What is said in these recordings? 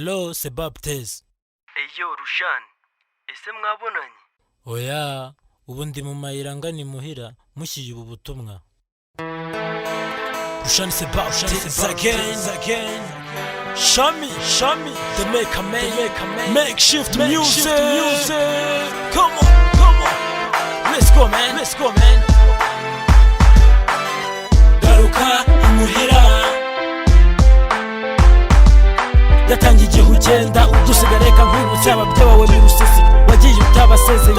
Hello, c'est Baptiste. Eyo Rushan, ese mwabonanye? Oya, ubu ndi mu mayira ngani muhira mushiye ubu butumwa. Rushan, c'est Baptiste again. Shami, the maker man, makeshift music. Come on, let's go man. Garuka imuhira, yatangiye igihe ugenda udusigareka nkwibutse ababyeyi bawe mu rusesi wagiye utabasezeye.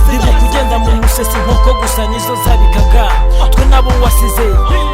Ndimo kugenda mu musesi nk'uko gusa nizo zabikaga twe nabo wasize.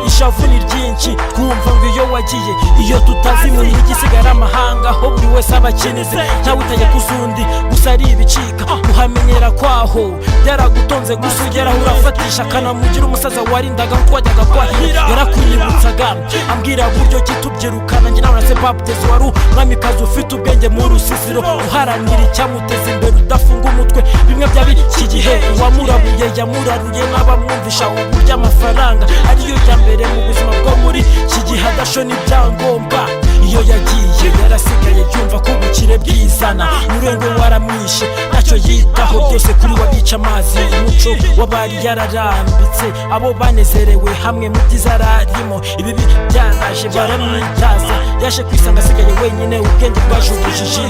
Ishavu ni ryinshi twumva ngo iyo wagiye, iyo tutazi mu igisigara amahanga aho buri wese abakinize ntawe utajya kuzundi gusa ari ibicika uhamenyera kwaho byaragutonze gusa ugeraho urafatisha akanamugira umusaza warindaga twajyaga kwahira yarakunyibutsaga ambwira buryo kitubyirukana njye nawe na Baptiste wari umwamikazi ufite ubwenge mu rusisiro uharanira icyamuteza imbere udafunga umutwe. Bimwe bya biki gihe uwamurabuye yamuraruye n'abamwumvisha uburyo amafaranga ariyo ya mbere mu buzima bwo muri iki gihe adashona ibyangombwa. Iyo yagiye yarasigaye yumva ko ubukire bwizana murengo waramwishe ntacyo yitaho byose kuri wabica amazi. Umuco wabari yararambitse abo banezerewe hamwe mu byiza ararimo ibibi byaraje baramwitaza yaje kwisanga asigaye wenyine ubwenge bwaje ubujiji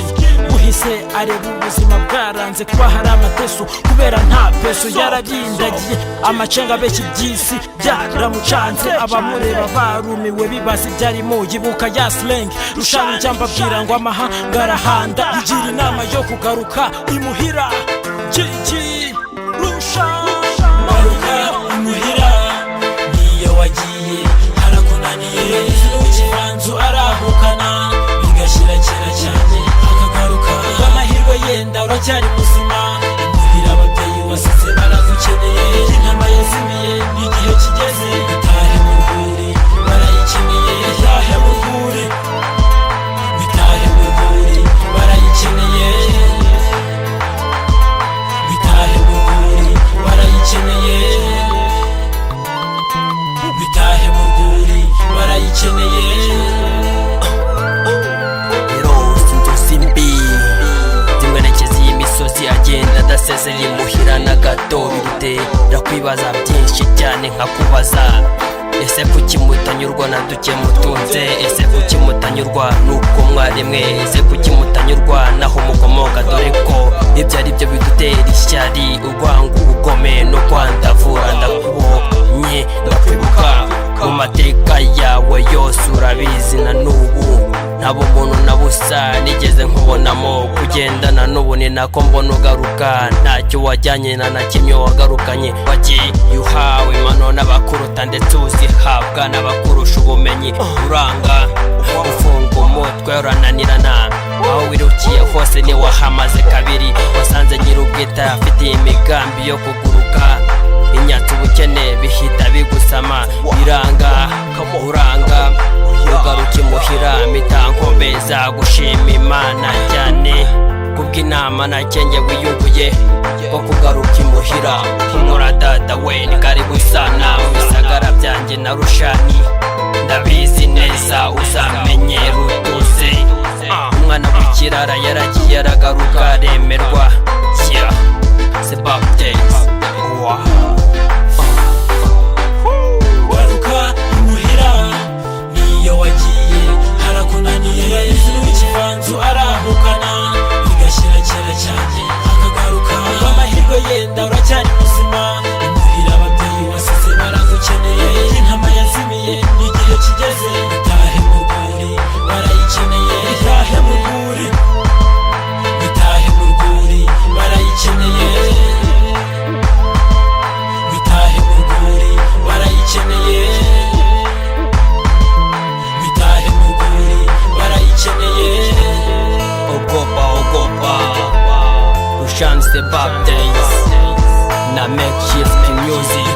buhise areba ubuzima bwaranze kuba hari amateso kubera nta peso yararindagiye amacenga benshi by'isi byaramucanze abamureba barumiwe bibaza ibyarimo yibuka ya slang Rushan cyamba bwira ngo amahanga arahanda igira inama yo kugaruka imuhira. Gigi Rushan garuka imuhira, niyo wagiye harakunaniye ikibanzu arahukana bigashira kera cyane akagaruka amahirwe yenda uracyari muzima. Imuhira ababyeyi wasize baragukeneye intama yazimiye n'igihe kigeze bitahe mu rwuri barayikeneye. Bitahe mu rwuri barayikeneye. Bitahe mu rwuri barayikeneye. Bitahe mu rwuri barayikeneye. Agenda adasezeye imuhira na gato birutera kwibaza byinshi cyane nkakubaza ese kuki mutanyurwa na duke mutunze, ese kuki mutanyurwa nuko mwaremwe, ese kuki mutanyurwa naho mukomoka dore ko ibyo ari byo bidutera ishyari urwango ubugome no kwandavura. Ndakubonye ndakwibuka mu mateka yawe yose urabizi na n'ubu ntabo umuntu na busa nigeze nkubonamo kugendana n'ubu ni nako mbona ugaruka ntacyo wajyanye na kimwe wagarukanye. Wagiye uhawe imano n'abakuruta ndetse uzihabwa n'abakurusha ubumenyi uranga ufunga umutwe urananirana aho wirukiye hose ni wahamaze kabiri. Wasanze nyir'ubwite afite imigambi yo kuguruka imyatsi ubukene bihita bigusama biranga uranga ugaruka imuhira mitankombeza gushima Imana cyane kubw'inama nakenge wiyunguye ko kugaruka imuhira. Humura dada we ni karibu sana mu bisagara byanjye na Rushani ndabizi neza uzamenyera utuze. Umwana w'ikirara yaragiye aragaruka aremerwa. C'est Baptiste. Garuka imuhira, niyo wagiye harakunaniye ikibanzu arahukana bigashira kera cyane akagaruka amahirwe yenda uracyari muzima. Imuhira ababyeyi wasize baragukeneye intama yazimiye n'igihe kigeze. Bitahe mu rwuri barayikeneye. Bitahe mu rwuri barayikeneye. Bitahe mu rwuri barayikeneye. Bitahe mu rwuri barayikeneye. Ogopa Rushan, c'est Baptiste na makeshift music.